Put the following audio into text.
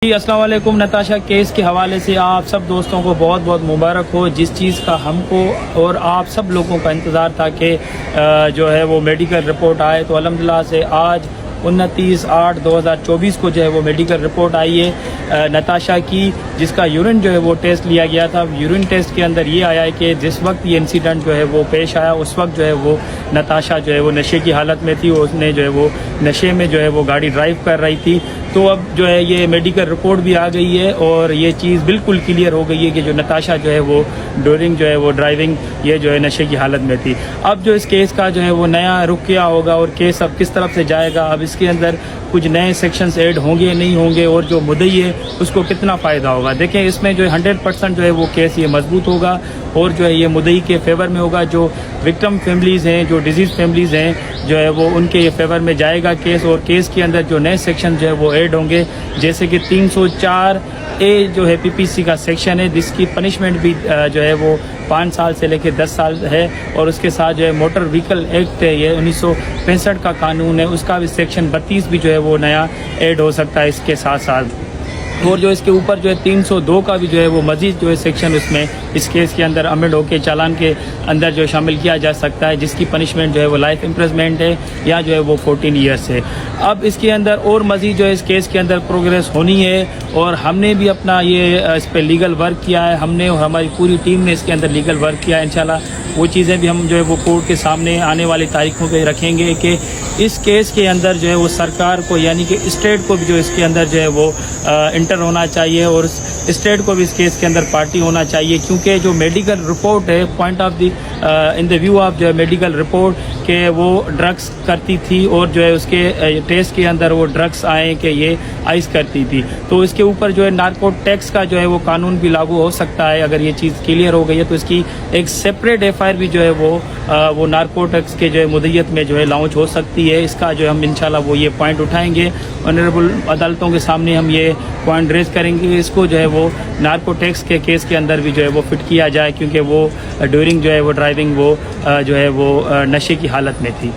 جی السلام علیکم۔ نتاشا کیس کے حوالے سے آپ سب دوستوں کو بہت بہت مبارک ہو۔ جس چیز کا ہم کو اور آپ سب لوگوں کا انتظار تھا کہ جو ہے وہ میڈیکل رپورٹ آئے، تو الحمدللہ سے آج 29/8/2024 کو جو ہے وہ میڈیکل رپورٹ آئی ہے نتاشا کی، جس کا یورین جو ہے وہ ٹیسٹ لیا گیا تھا۔ یورین ٹیسٹ کے اندر یہ آیا ہے کہ جس وقت یہ انسیڈنٹ جو ہے وہ پیش آیا اس وقت جو ہے وہ نتاشا جو ہے وہ نشے کی حالت میں تھی، اور اس نے جو ہے وہ نشے میں جو ہے وہ گاڑی ڈرائیو کر رہی تھی۔ تو اب جو ہے یہ میڈیکل رپورٹ بھی آ گئی ہے اور یہ چیز بالکل کلیئر ہو گئی ہے کہ جو نتاشا جو ہے وہ ڈیورنگ جو ہے وہ ڈرائیونگ یہ جو ہے نشے کی حالت میں تھی۔ اب جو اس کیس کا جو ہے وہ نیا رخ کیا ہوگا اور کیس اب کس طرف سے جائے گا، اب اس کے اندر کچھ نئے سیکشنز ایڈ ہوں گے نہیں ہوں گے، اور جو مدعی ہے اس کو کتنا فائدہ ہوگا۔ دیکھیں اس میں جو 100% جو ہے وہ کیس یہ مضبوط ہوگا اور جو ہے یہ مدعی کے فیور میں ہوگا۔ جو وکٹم فیملیز ہیں، جو ڈیزیز فیملیز ہیں، جو ہے وہ ان کے فیور میں جائے گا کیس، اور کیس کے اندر جو نئے سیکشن جو ہے وہ ایڈ ہوں گے، جیسے کہ 304A جو ہے PPC کا سیکشن ہے، جس کی پنشمنٹ بھی جو ہے وہ 5 سال سے لے کے 10 سال ہے، اور اس کے ساتھ جو ہے موٹر وہیکل ایکٹ ہے، یہ 1965 کا قانون ہے، اس کا بھی سیکشن 32 بھی جو ہے وہ نیا ایڈ ہو سکتا ہے اس کے ساتھ ساتھ۔ اور جو اس کے اوپر جو ہے 302 کا بھی جو ہے وہ مزید جو ہے سیکشن اس میں اس کیس کے اندر امنڈ ہو کے چالان کے اندر جو شامل کیا جا سکتا ہے، جس کی پنشمنٹ جو ہے وہ لائف امپریزمنٹ ہے یا جو ہے وہ 14 ایئرس ہے۔ اب اس کے اندر اور مزید جو ہے اس کیس کے اندر پروگریس ہونی ہے، اور ہم نے بھی اپنا یہ اس پہ لیگل ورک کیا ہے، ہم نے اور ہماری پوری ٹیم نے اس کے اندر لیگل ورک کیا ہے۔ انشاءاللہ وہ چیزیں بھی ہم جو ہے وہ کورٹ کے سامنے آنے والی تاریخوں پہ رکھیں گے کہ اس کیس کے اندر جو ہے وہ سرکار کو یعنی کہ اسٹیٹ کو بھی جو اس کے اندر جو ہے وہ انٹر ہونا چاہیے، اور اسٹیٹ کو بھی اس کیس کے اندر پارٹی ہونا چاہیے، کیونکہ جو میڈیکل رپورٹ ہے point of the in the view of جو ہے میڈیکل رپورٹ کہ وہ ڈرگس کرتی تھی، اور جو ہے اس کے ٹیسٹ کے اندر وہ ڈرگس آئے کہ یہ آئس کرتی تھی، تو اس کے اوپر جو ہے نارکو ٹیکس کا جو ہے وہ قانون بھی لاگو ہو سکتا ہے۔ اگر یہ چیز کلیئر ہو گئی ہے تو اس کی ایک سیپریٹ FIR بھی جو ہے وہ نارکو ٹیکس کے جو ہے مدعیت میں جو ہے لانچ ہو سکتی ہے۔ اس کا جو ہم انشاءاللہ وہ یہ پوائنٹ اٹھائیں گے، آنریبل عدالتوں کے سامنے ہم یہ پوائنٹ ریز کریں گے، اس کو جو ہے وہ نارکو ٹیکس کے کیس کے اندر بھی جو ہے وہ فٹ کیا جائے، کیونکہ وہ ڈیورنگ جو ہے وہ ڈرائیونگ وہ جو ہے وہ نشے کی حالت میں تھی۔